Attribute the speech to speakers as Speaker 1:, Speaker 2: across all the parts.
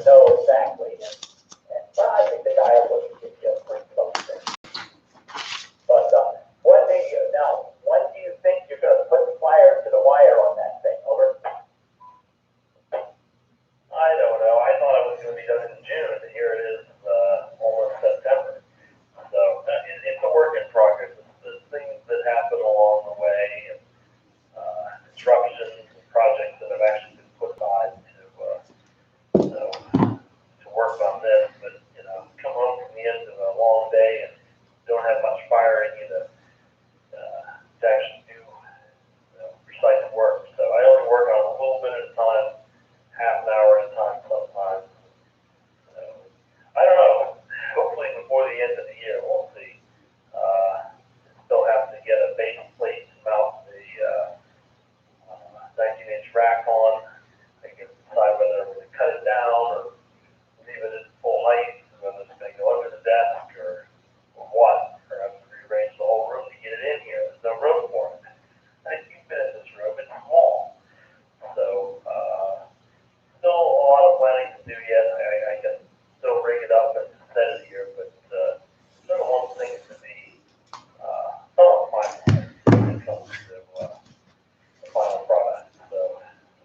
Speaker 1: know exactly. But I think the guy will give you a pretty close there. But when do you think you're going to put fire to the wire on that thing? Over.
Speaker 2: I don't know. I thought it was going to be done in June, and here it is almost September. So it's a work in progress. It's the things that happen along the way, and disruptions and projects that have actually been put aside to work on this. But come home from the end of a long day and don't have much fire in you to actually do precise work. So I only work on a little bit at a time, half an hour at a time sometimes. I don't know. Hopefully before the end of the year, we'll see. Still have to get a base plate to mount the 19-inch rack on. I can decide whether I'm going to cut it down or leave it at full height, whether it's going to go under the desk or what, or have to rearrange the whole room to get it in here. There's no room for it. You've been in this room, it's small. So, still a lot of planning to do yet. I can still rig it up and set it here, but sort of want things to be somewhat finalized when it comes to the final product. So,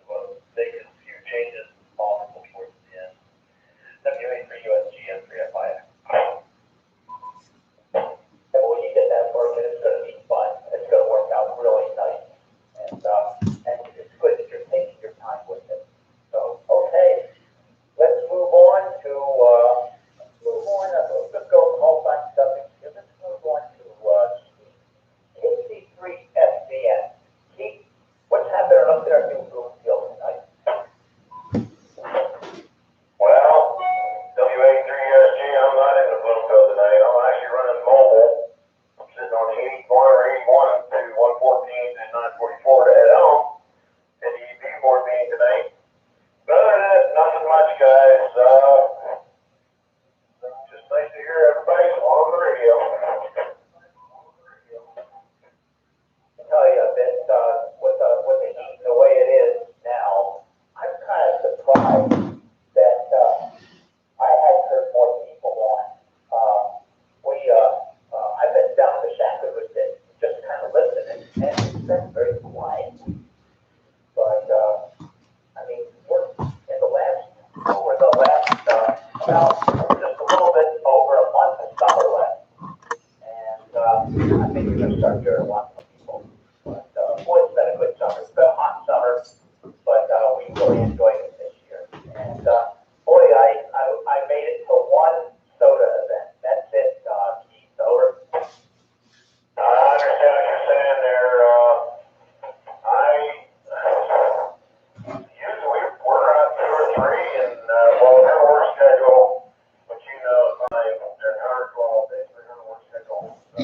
Speaker 2: we'll make a few changes possible towards the end. W3USGM3FIX.
Speaker 1: And when you get that working, it's going to be fun. It's going to work out really nice. And it's good that you're taking your time with it. So, okay, let's move on to, let's go all back subjects here. Let's move on to KC3FDN. Keith, what's happening up there in Bloomfield tonight?
Speaker 2: Well, W3JVU, I'm not in the Bloomfield tonight. I'm actually running mobile. I'm sitting on the 81 to 114 and 944 to head home. And the EP board meeting tonight. But other than that, nothing much, guys. Just nice to hear everybody's on the radio.
Speaker 1: I tell you that with the heat the way it is now, I'm kind of surprised that I hadn't heard more people on. I've been down to Shackleford just kind of listening, and it's been very quiet. But I mean, we're in the last about just a little bit over a month of summer left, and I think we're going to start hearing a lot more people. But boy, it's been a good summer. It's been a hot summer, but we really enjoyed it this year. And boy, I made it to one soda event. That's it, Keith. Over.
Speaker 2: I understand what you're saying there. Usually we're on 2 or 3, and well, their work schedule, but mine, their 112 days, their work schedule a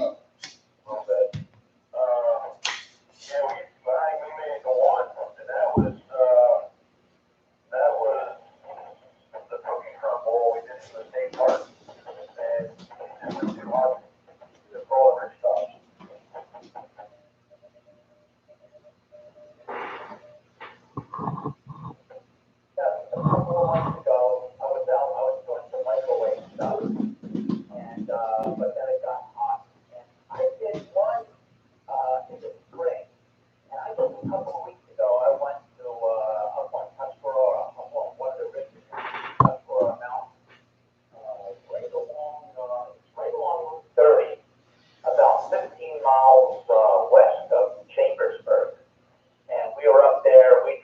Speaker 2: little bit. Yeah, we made it to 1, and that was the cookie crumble we did in the state park, and it was too hot to roll every stop.
Speaker 1: A couple of months ago, I was doing some microwave stuff, and but then it got hot, and I did one in the spring, and I did a couple of weeks ago. I went to up on Tuscarora, one of the ridges, Tuscarora Mountain, right along Route 30, about 15 miles west of Chambersburg. And we were up there, we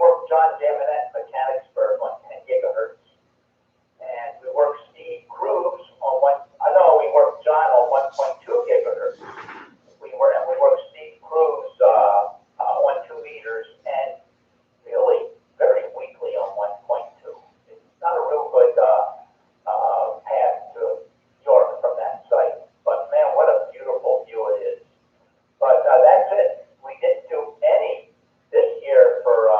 Speaker 1: worked John Dimonette Mechanicsburg on 10 gigahertz. And we worked Steve Cruz on we worked John on 1.2 gigahertz. We worked Steve Cruz on 2 meters, and really very weakly on 1.2. It's not a real good path to York from that site. But man, what a beautiful view it is. But that's it. We didn't do any this year for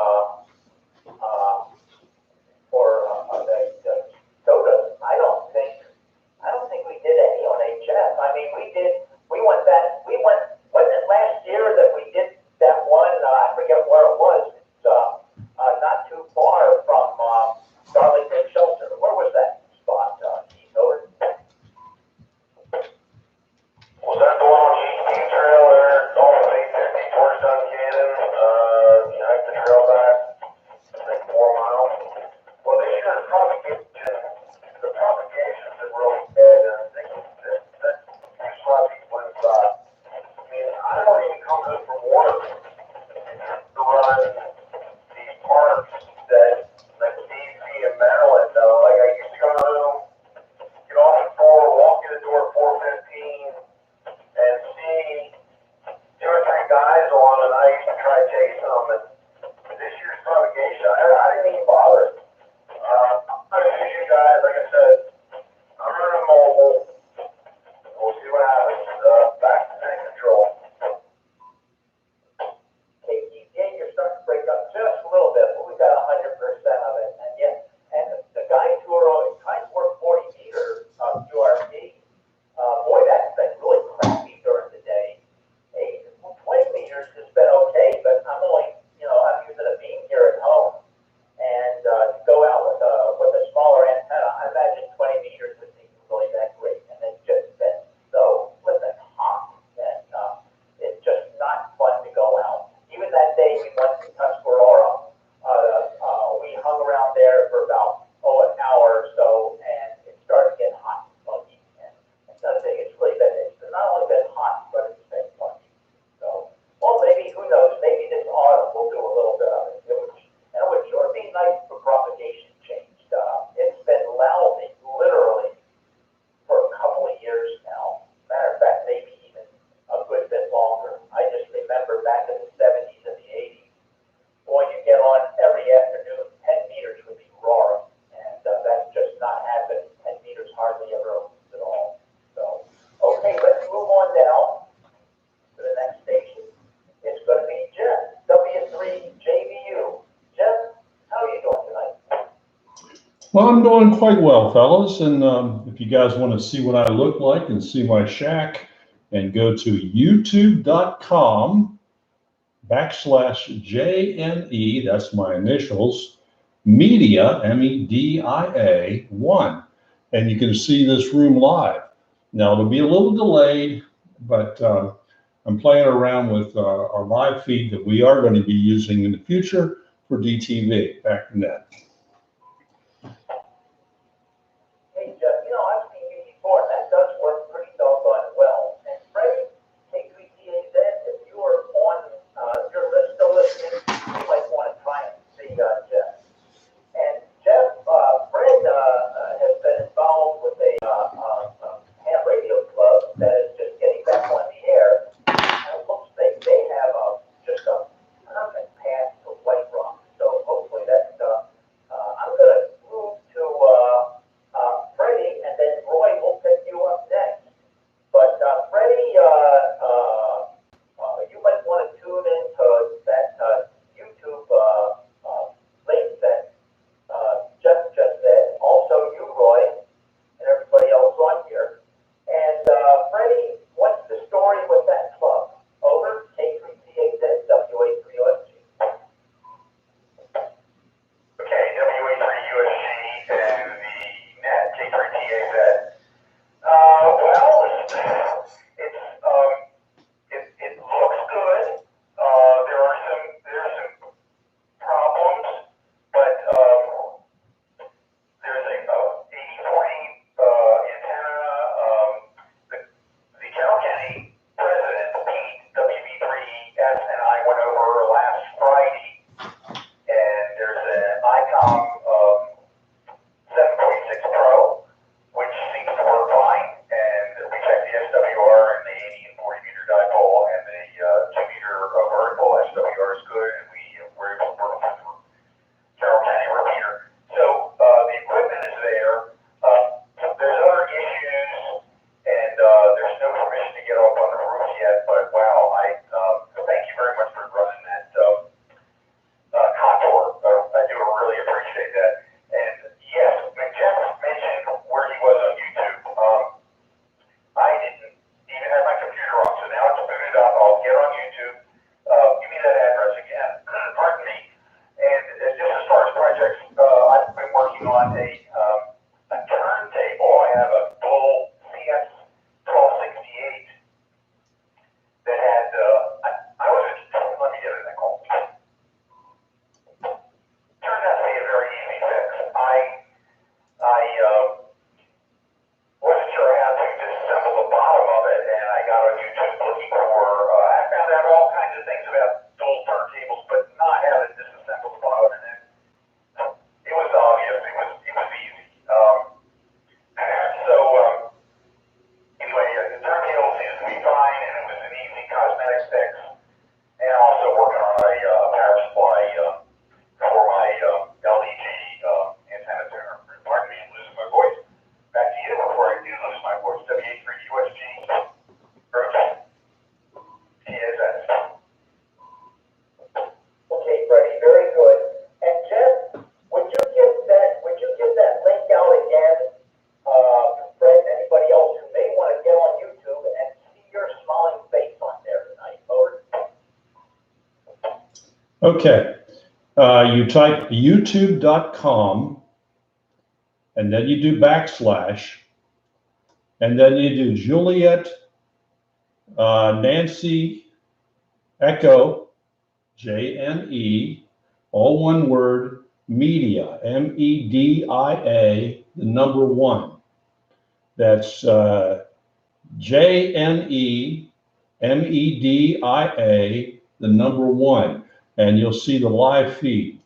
Speaker 3: Well, I'm doing quite well, fellas. And if you guys want to see what I look like and see my shack, and go to youtube.com/JNE, that's my initials, media, MEDIA 1. And you can see this room live. Now, it'll be a little delayed, but I'm playing around with our live feed that we are going to be using in the future for DTV, back in that.
Speaker 1: Hey, Jeff, I've seen you before, and that does work pretty doggone well. And Freddie, K3TAZ, if you are on your list still listening, you might want to try and see Jeff. And Jeff, Fred has been involved with a ham radio club that is just getting back on the air. And it looks like they have just a perfect path to White Rock. So hopefully that I'm going to move to Freddie, and then Roy will pick you up next. But Freddie, you might want to tune into that YouTube link that Jeff just said. Also, you, Roy, and everybody else on here. And Freddie, what's the story with that club? Over, K3TAZ, W3USG.
Speaker 2: Okay, W3USG and the net K3TAZ. Well, it looks good. There's some problems, but there's a 80/40 antenna. The Carroll County president, Pete, WB3S, and I went over last Friday, and there's an ICOM 7.6 Pro, which seems to work fine, and we checked the SWR and the 80 and 40 meter dipole, and the 2 meter vertical SWR is good, and we were able to work with the Carroll County repeater. So the equipment is there. There's other issues, and there's no permission to get up on the roof yet, but wow, thank you very much for running that contour. I do really appreciate that. And yes, when Jeff mentioned where he was on YouTube, I didn't even have my computer on, so now it's booted up. I'll get on YouTube. Give me that address again. Pardon me. And just as far as projects, I've been working on a turntable. I have a Bull CS 1268 that had, let me get it, Nicole. Turned out to be a very easy fix. I wasn't sure how to disassemble the bottom of it, and I got on YouTube looking for, I found out all kinds of things about dual turntables, but not how to disassemble the bottom, and it was obvious, it was easy. Anyway, the turntable seems to be fine, and it was an easy cosmetic fix, and I'm also working on a power supply for my LDG antenna tuner. Pardon me, I'm losing my voice. Back to you before I do lose my voice. W3USG, TAZ.
Speaker 1: Okay, Freddie, very good. And Jeff, would you give that link out again to Fred and anybody else who may want to get on YouTube and see your smiling face on there tonight? Over.
Speaker 3: Okay. You type youtube.com, and then you do /, and then you do Juliet, Nancy, Echo, JNE, all one word, media, MEDIA, the number 1. That's JNE, MEDIA, the number 1. And you'll see the live feed.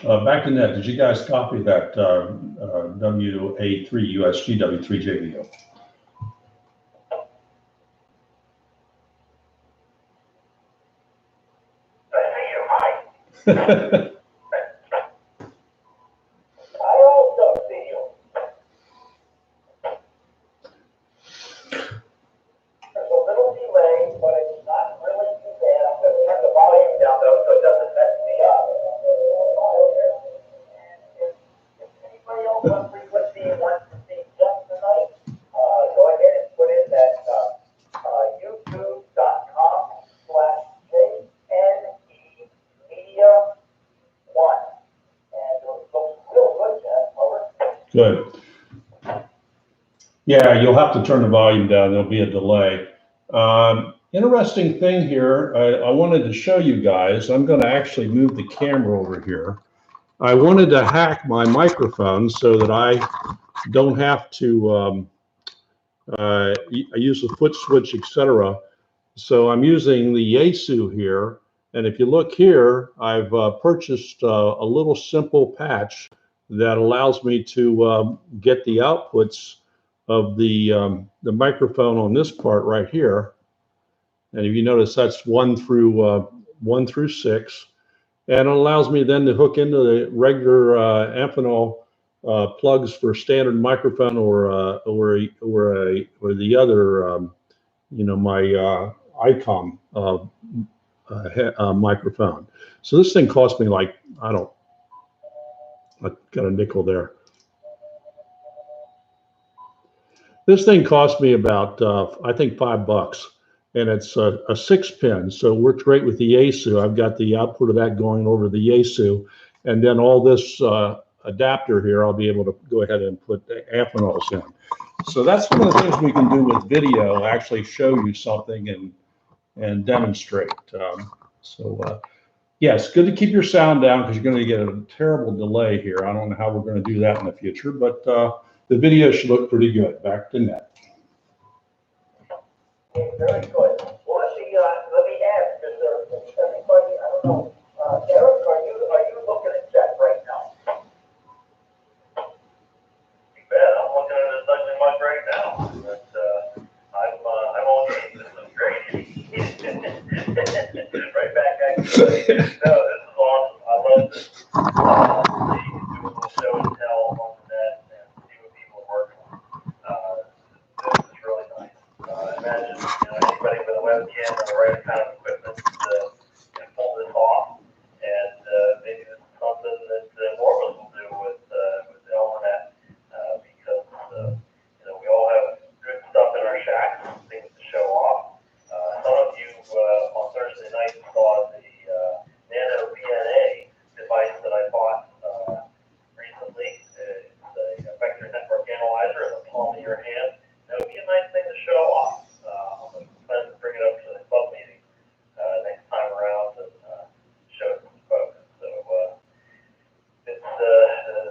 Speaker 3: Back to net, did you guys copy that WA3USG, W3JVU?
Speaker 2: I see you. Hi.
Speaker 1: I
Speaker 3: Good. Yeah, you'll have to turn the volume down. There'll be a delay. Interesting thing here. I wanted to show you guys. I'm going to actually move the camera over here. I wanted to hack my microphone so that I don't have to I use a foot switch, etc. So I'm using the Yaesu here. And if you look here, I've purchased a little simple patch that allows me to get the outputs of the microphone on this part right here. And if you notice, that's 1 through 6. And it allows me then to hook into the regular Amphenol plugs for standard microphone or the other, my ICOM microphone. So this thing cost me like, I got a nickel there. This thing cost me about, I think $5. And it's a 6-pin, so it works great with the Yaesu. I've got the output of that going over the Yaesu. And then all this adapter here, I'll be able to go ahead and put the Amphenol's in. So that's one of the things we can do with video, actually show you something and demonstrate. Yes, good to keep your sound down because you're going to get a terrible delay here. I don't know how we're going to do that in the future, but the video should look pretty good. Back to net.
Speaker 1: Very good. Well, let me ask, is everybody, I don't know, Eric, are you looking at that right now?
Speaker 2: You bet. I'm looking at this ugly mug right now. But I'm on game. This is great. Right back at you. No, this is awesome. I love this. So you can do a little show and tell on the net and see what people are working on. This is really nice. Imagine, anybody with a webcam or the right kind of equipment can pull this off, and maybe this is something that more of us will do with Elmanet, because we all have good stuff in our shacks, things to show off. Some of you on Thursday night saw the Nano PNA device that I bought recently. It's a vector network analyzer in the palm of your hand. That would be a nice thing to show off. I'm planning to bring it up to the club meeting next time around and show it to some folks. So the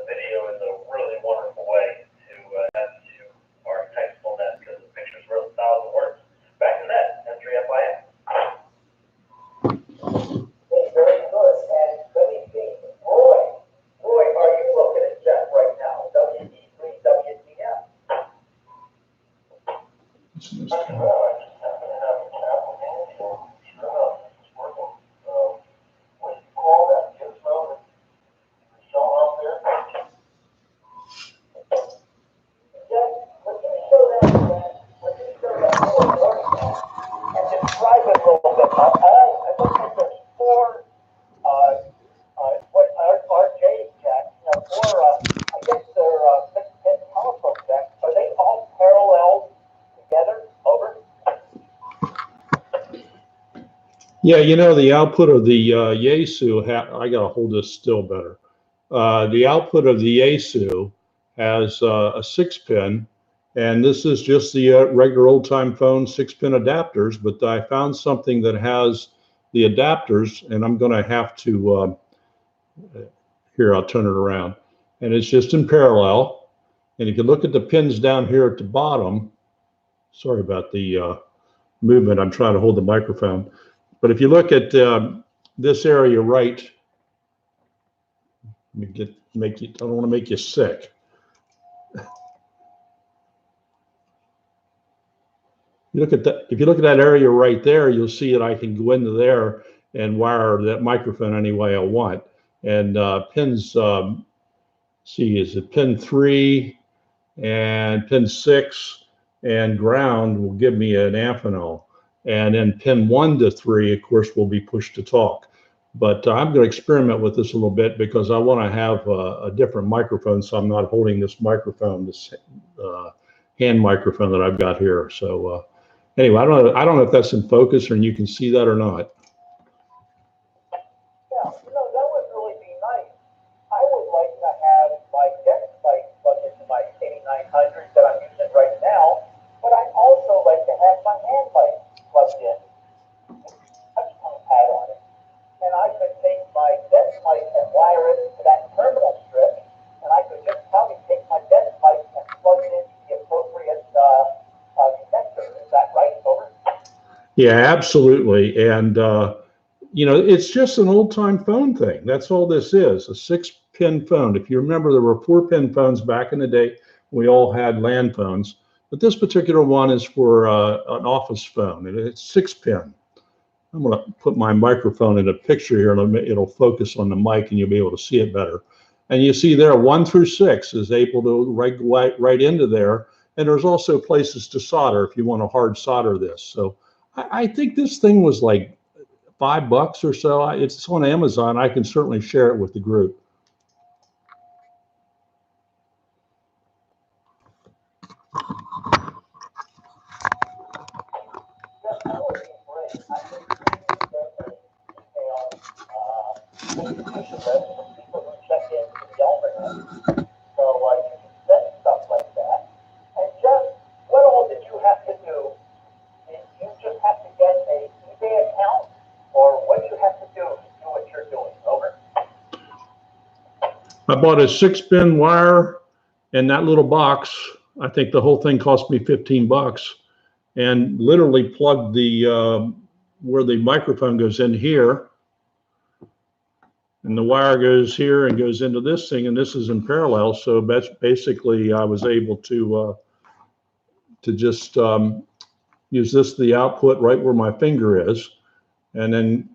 Speaker 2: video is a really wonderful way to add to our textful net because the picture's worth 1,000 words. Back to that, M3FIM.
Speaker 1: Okay, very good. And let me see, Roy, are you looking at Jeff right now? W3WTF?
Speaker 3: Yeah, the output of the Yaesu, I got to hold this still better. The output of the Yaesu has a 6-pin, and this is just the regular old-time phone 6-pin adapters, but I found something that has the adapters, and I'm going to have to, here, I'll turn it around, and it's just in parallel. And if you look at the pins down here at the bottom, sorry about the movement, I'm trying to hold the microphone. But if you look at this area right, let me make you, I don't want to make you sick. You look at that, if you look at that area right there, you'll see that I can go into there and wire that microphone any way I want. And pins, see, is it pin 3 and pin 6 and ground will give me an Amphenol. And then pin 1 to 3, of course, will be push to talk. But I'm going to experiment with this a little bit because I want to have a different microphone, so I'm not holding this microphone, this hand microphone that I've got here. So anyway, I don't know if that's in focus or you can see that or not.
Speaker 1: Yeah, that would really be nice. I would like to have my deck site plug-in wire it to that terminal strip, and I could just probably take my dead pipe and plug it into the appropriate connector. Is that right, Over?
Speaker 3: Yeah, absolutely. And, you know, it's just an old time phone thing. That's all this is, a 6-pin phone. If you remember, there were 4-pin phones back in the day. We all had land phones, but this particular one is for an office phone, and it's 6-pin. I'm going to put my microphone in a picture here, and it'll focus on the mic, and you'll be able to see it better. And you see there, 1 through 6 is able to right into there. And there's also places to solder if you want to hard solder this. So I think this thing was like $5 or so. It's on Amazon. I can certainly share it with the group. I bought a 6-pin wire and that little box. I think the whole thing cost me $15, and literally plugged the where the microphone goes in here, and the wire goes here and goes into this thing, and this is in parallel. So that's basically I was able to just use this, the output right where my finger is, and then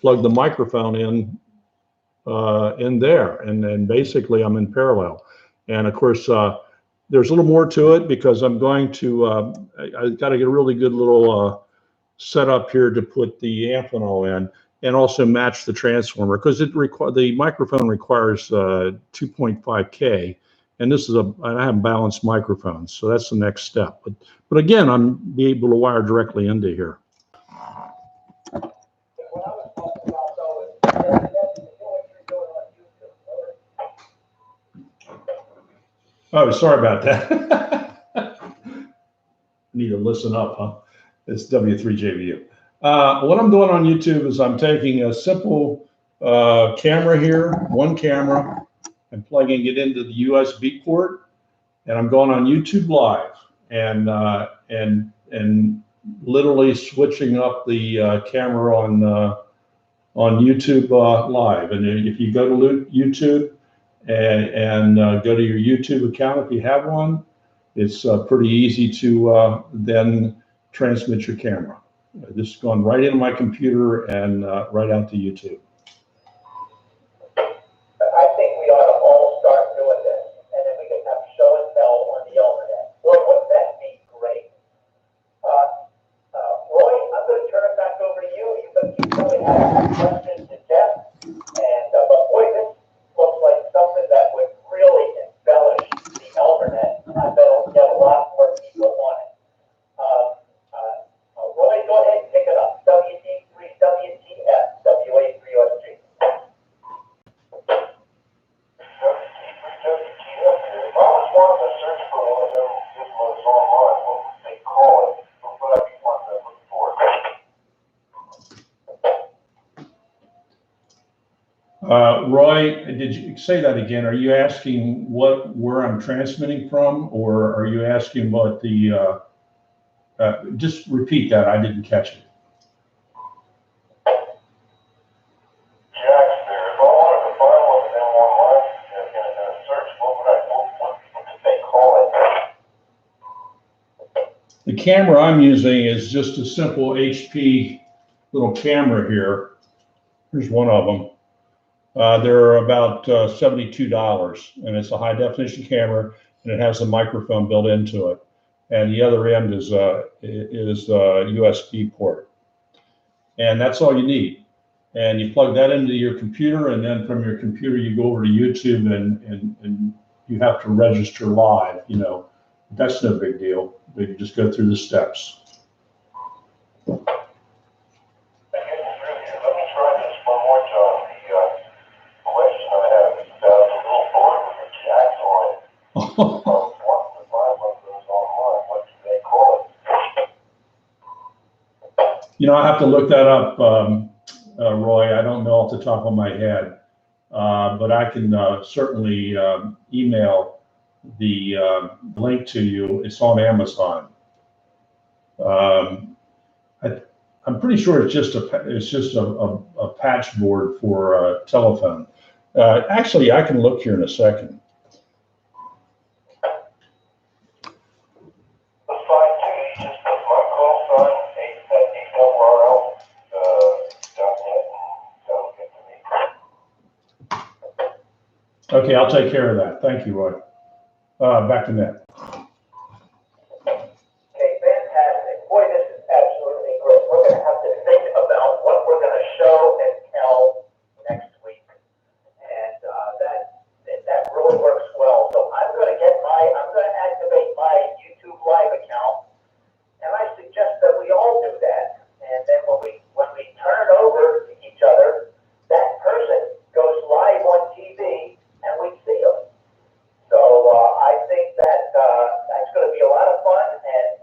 Speaker 3: plug the microphone in there, and then basically I'm in parallel. And of course, there's a little more to it because I'm going to, I got to get a really good little setup here to put the Amphenol in, and also match the transformer, because the microphone requires 2.5K, and this is I have balanced microphones, so that's the next step. But again, I'm be able to wire directly into here. Oh, sorry about that. Need to listen up, huh? It's W3JVU. What I'm doing on YouTube is I'm taking a simple camera here, one camera, and plugging it into the USB port, and I'm going on YouTube Live, and literally switching up the camera on YouTube Live. And if you go to YouTube and go to your YouTube account if you have one, it's pretty easy to then transmit your camera. This is going right into my computer and right out to YouTube.
Speaker 1: I think we ought to all start doing this, and then we can have show and tell on the Internet. Boy, wouldn't that be great? Roy, I'm going to turn it back over to you. You probably have questions to Jeff, and but boy, this looks like something that would really embellish the Elmernet. I bet it'll get a lot more people on it. Roy, go ahead and pick it up. WD3WTF, WA3OSG.
Speaker 3: Roy, did you say that again? Are you asking where I'm transmitting from, or are you asking what the, just repeat that, I didn't catch it. The camera I'm using is just a simple HP little camera here. Here's one of them. They're about $72, and it's a high definition camera, and it has a microphone built into it. And the other end is a USB port. And that's all you need. And you plug that into your computer, and then from your computer, you go over to YouTube and you have to register live, you know. That's no big deal. But you just go through the steps. You know, I have to look that up, Roy. I don't know off the top of my head. but I can certainly email the link to you. It's on Amazon. I'm pretty sure it's just a patch board for telephone. Actually, I can look here in a second. Okay, I'll take care of that. Thank you, Roy. Back to Ned.
Speaker 1: Okay, fantastic. Boy, this is absolutely great. We're going to have to think about what we're going to show and tell next week. And that really works well. So I'm going to activate my YouTube Live account. And I suggest that we all do that. And then when we turn it over to each other, that person goes live on TV and we see them. So I think that that's going to be a lot of fun. And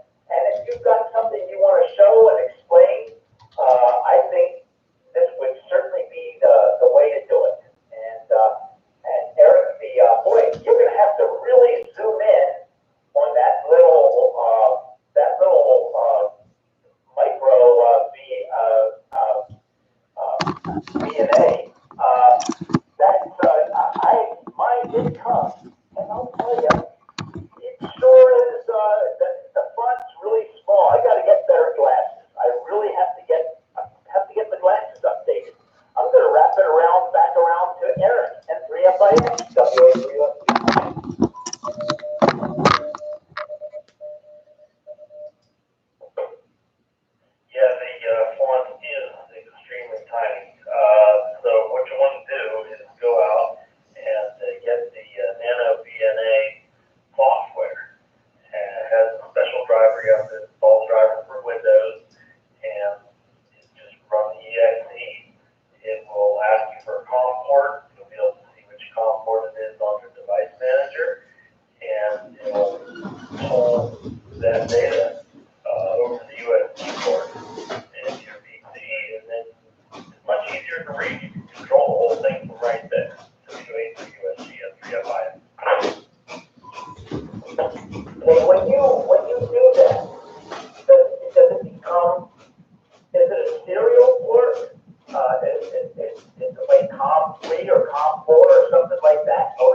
Speaker 1: if you've got something you want to show and explain, I think this would certainly be the way to do it. And Eric, boy, you're going to have to really zoom in on that little micro VNA. Mine did come, and I'll tell you, it sure is. The font's really small. I got to get better glasses. I really have to get the glasses updated. I'm going to wrap it back around to Eric and 3FIX, W3JVU.
Speaker 2: Yeah, the font is extremely tiny. So what you want to do is go out and get the Nano VNA software. And it has a special driver. You have to install the driver for Windows, and just run the exe. It will ask you for a COM port. You'll be able to see which COM port it is on your device manager, and it will pull that data over the USB port into your PC, and then it's much easier to read. You can control the whole thing from right there. So you ain't the USB and 3FIX.
Speaker 1: Hey, when you do that, does it become? Is it a serial port? Is it like COM3 or COM4 or something like that? Or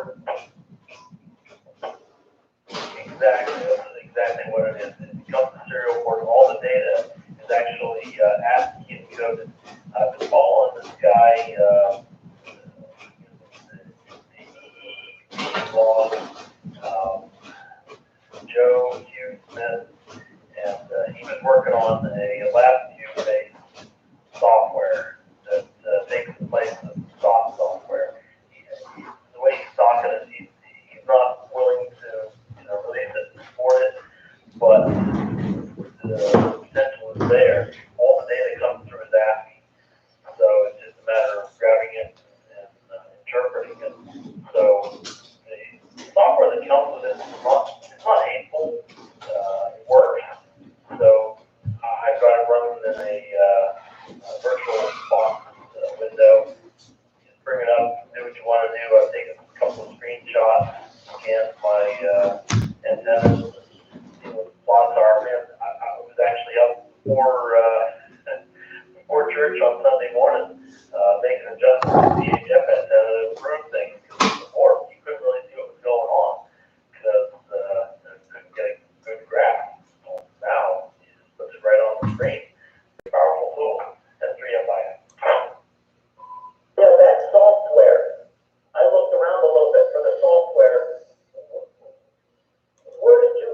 Speaker 2: Exactly, that's exactly what it is. It becomes a serial port. All the data is actually ASCII encoded. I've been following this guy, the blog, Joe Hugh Smith, and he was working on a LabVIEW-based software that takes the place of stock software. The way he's talking is he's not willing to release it and support it, but the potential is there. All the data comes through as ASCII, so it's just a matter of grabbing it and interpreting it. So the software that comes with it it's not hateful. It works. So I've got it running in a virtual box window. Just bring it up, do what you want to do. I've taken a couple of screenshots, scanned my antennas, see what the plots are. Man, I was actually up before church on Sunday morning, making adjustments to the VHF antenna to improve things. Because before, you couldn't really see what was going on because I couldn't get a good grasp. Well, now, you just put it right on the screen. Powerful tool. That's 3FIX.
Speaker 1: yeah, that software. I looked around a little bit for the software. Where did you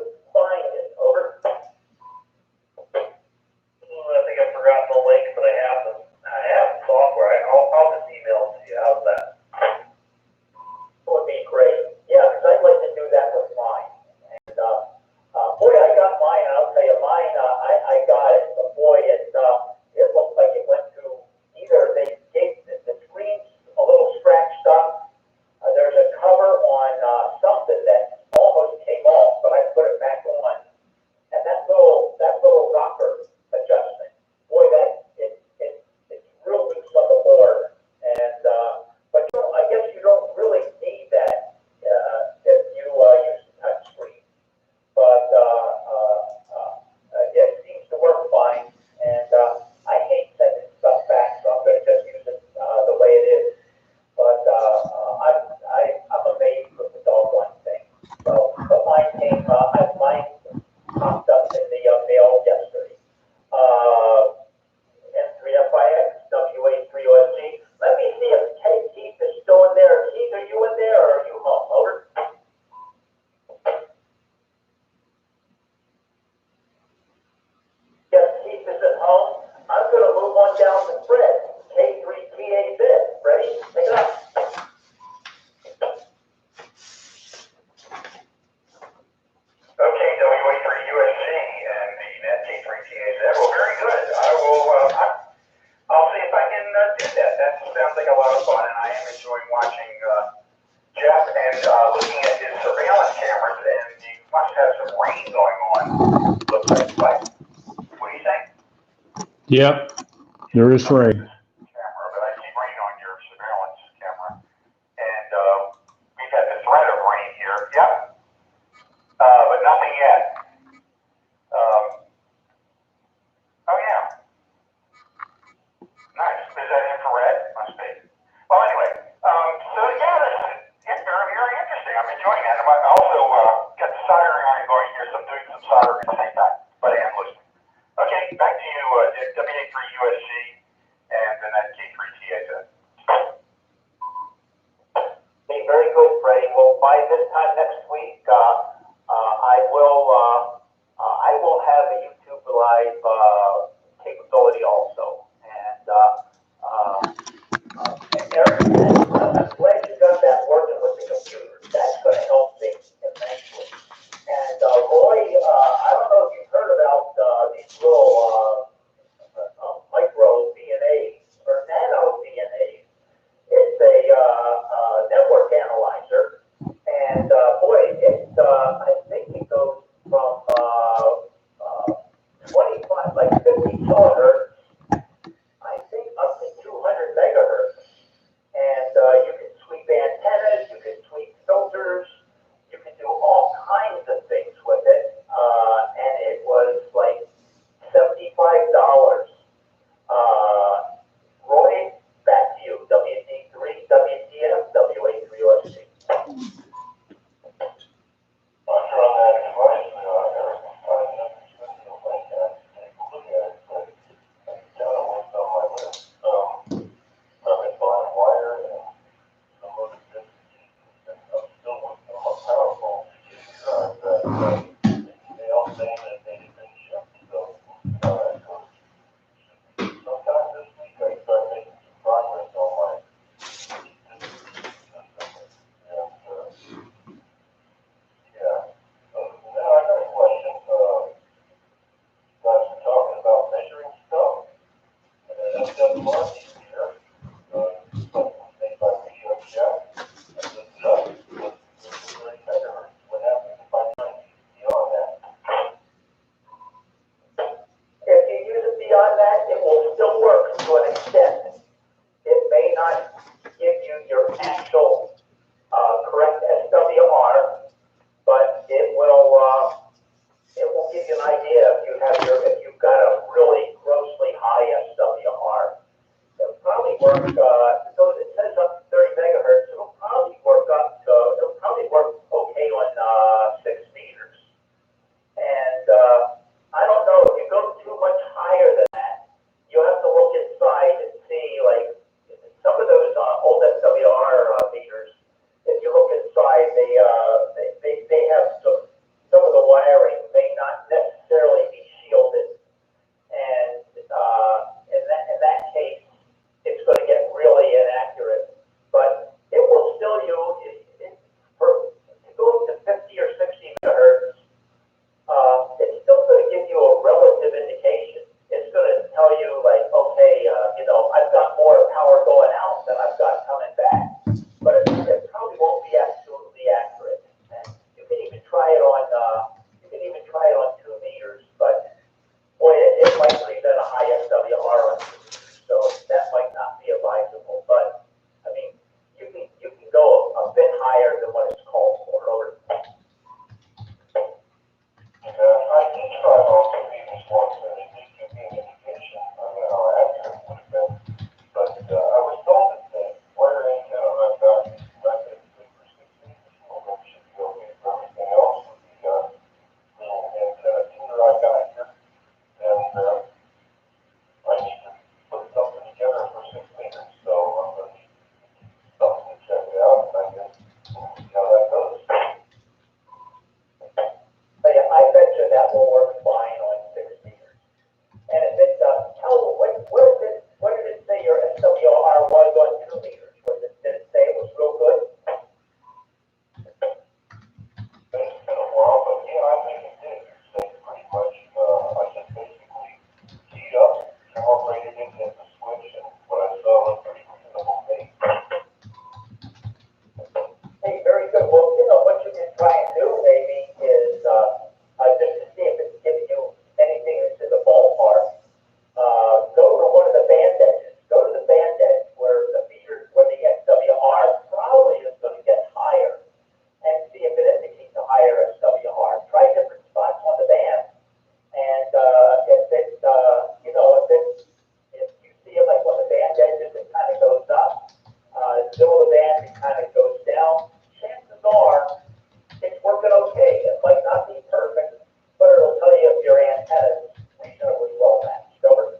Speaker 1: Jeff, and looking at his surveillance cameras, and you must have some rain going on. Looks like what? What do you think?
Speaker 3: Yep, there is rain.
Speaker 1: Camera, but I see rain on your surveillance camera, and we've had the threat of rain here. Yep, but nothing yet. Oh yeah, nice. Is that infrared? Must be. Well, anyway, so yeah, this is very, very interesting. I'm enjoying that. I also got the soldering iron going here, so I'm doing some soldering at the same time, but I am listening. Okay, back to you, W3USC, and then that K3TSN. Hey, very good, Freddie. Well, by this time next week, I will have a YouTube live capability also, and Eric, I'm glad you got that working with the computer. That's going to help things immensely. And Roy, I don't know if you've heard about these little micro DNAs or nano DNAs. It's a network analyzer, and boy, I think it goes from could, well, you know, what you can try and do maybe is, just to see if it's giving you anything that's in the ballpark. Go to one of the band edges. Go to the band edge where the meter, where the SWR probably is going to get higher, and see if it indicates a higher SWR. Try different spots on the band, and if it, you know, if you see it like on the band edges, it kind of goes up. Middle of the band, it kind of goes down. Chances are it's working okay. It might not be perfect, but it'll tell you if your antenna is reasonably well matched. Over.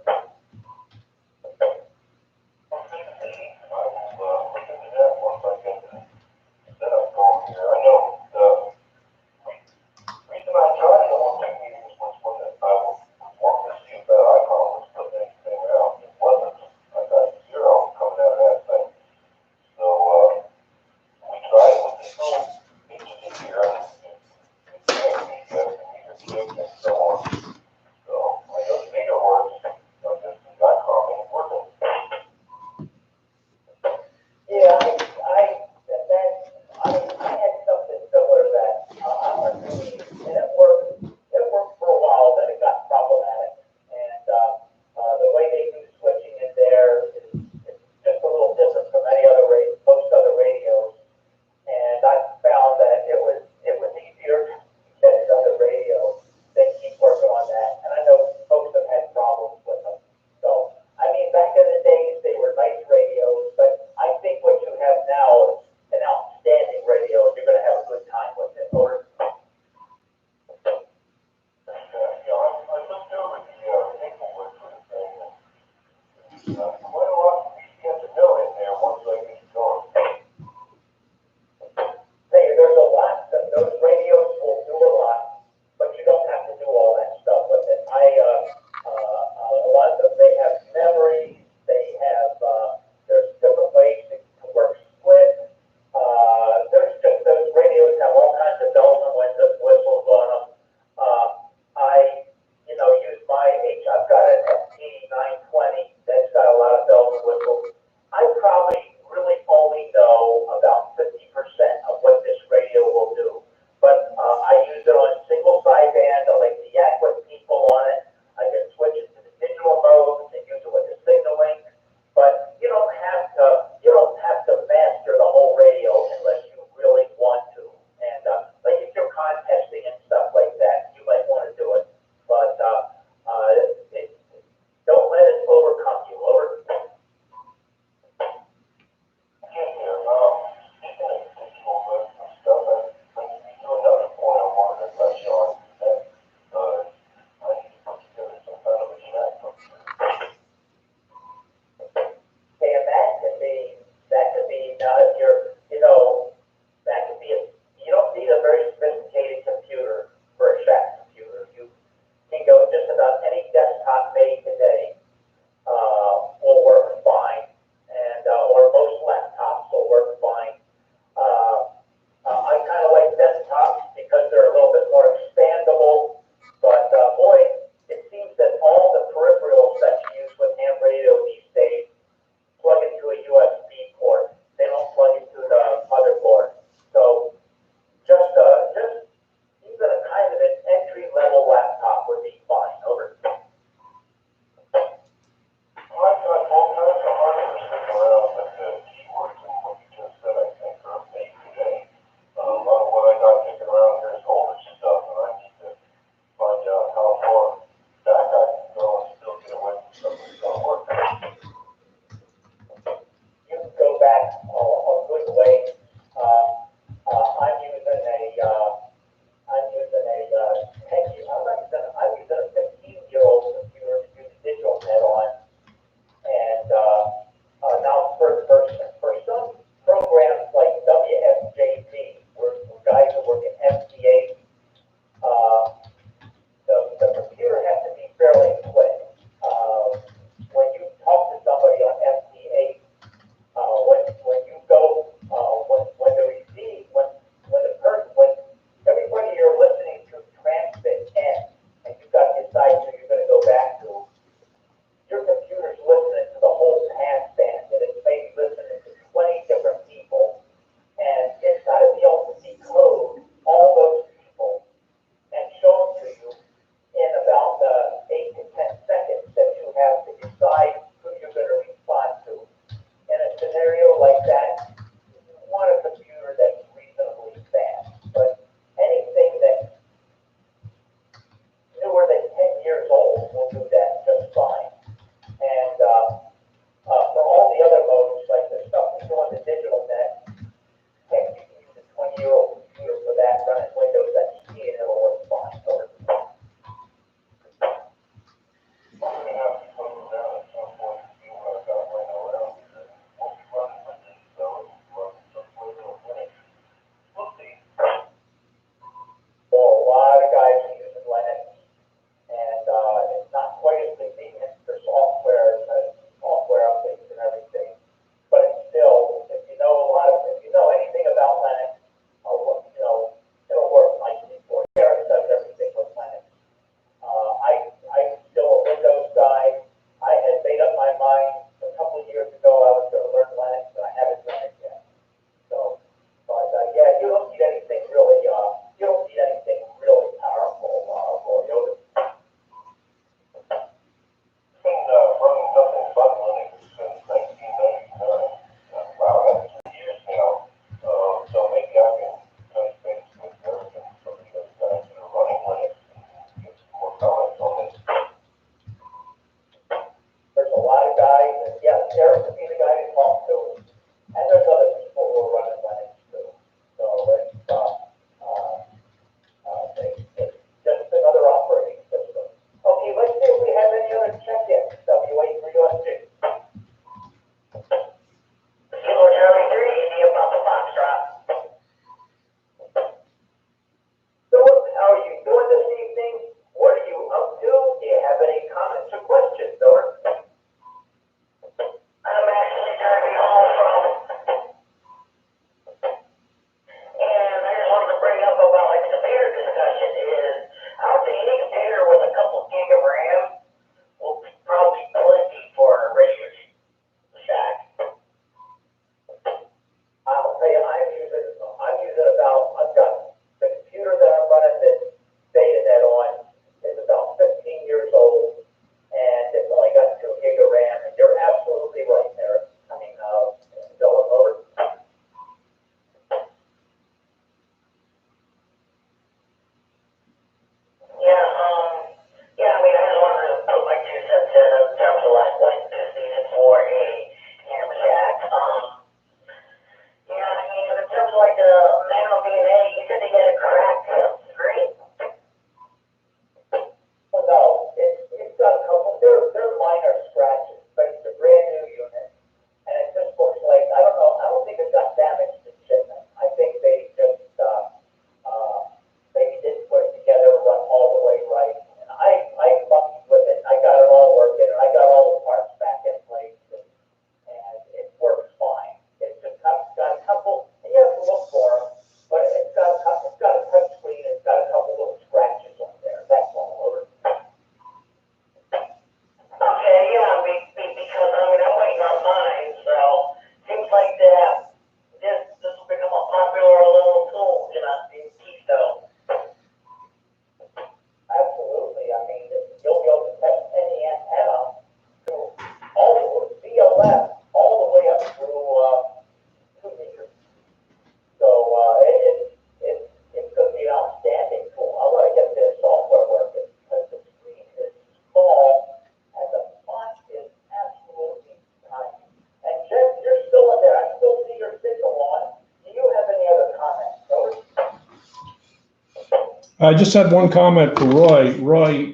Speaker 3: I just had one comment for Roy. Roy,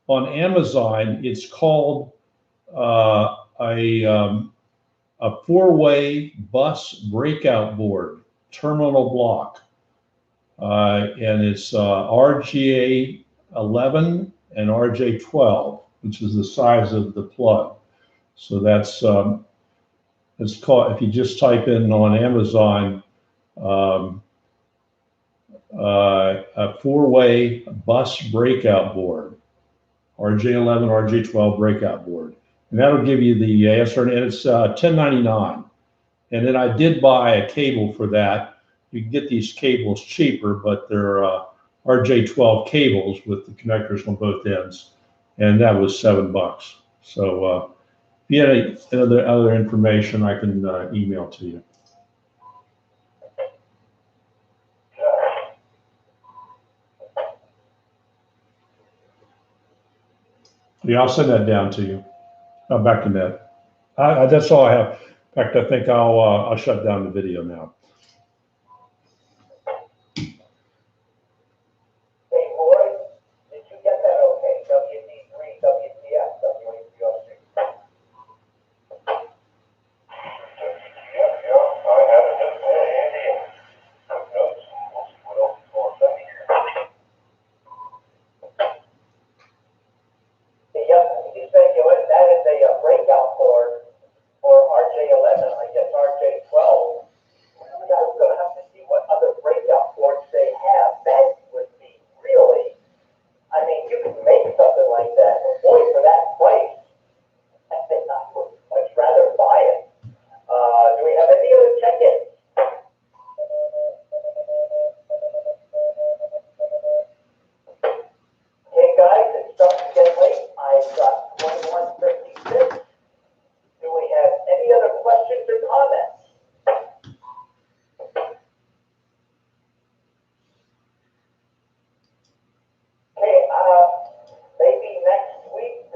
Speaker 3: on Amazon, it's called a four-way bus breakout board, terminal block. And it's RGA 11 and RJ 12, which is the size of the plug. So that's it's called, if you just type in on Amazon, a four-way bus breakout board, RJ11, RJ12 breakout board. And that'll give you the answer, and it's $10.99. And then I did buy a cable for that. You can get these cables cheaper, but they're RJ12 cables with the connectors on both ends, and that was $7. So if you had any other information, I can email to you. Yeah, I'll send that down to you. Back to Ned. That's all I have. In fact, I think I'll shut down the video now.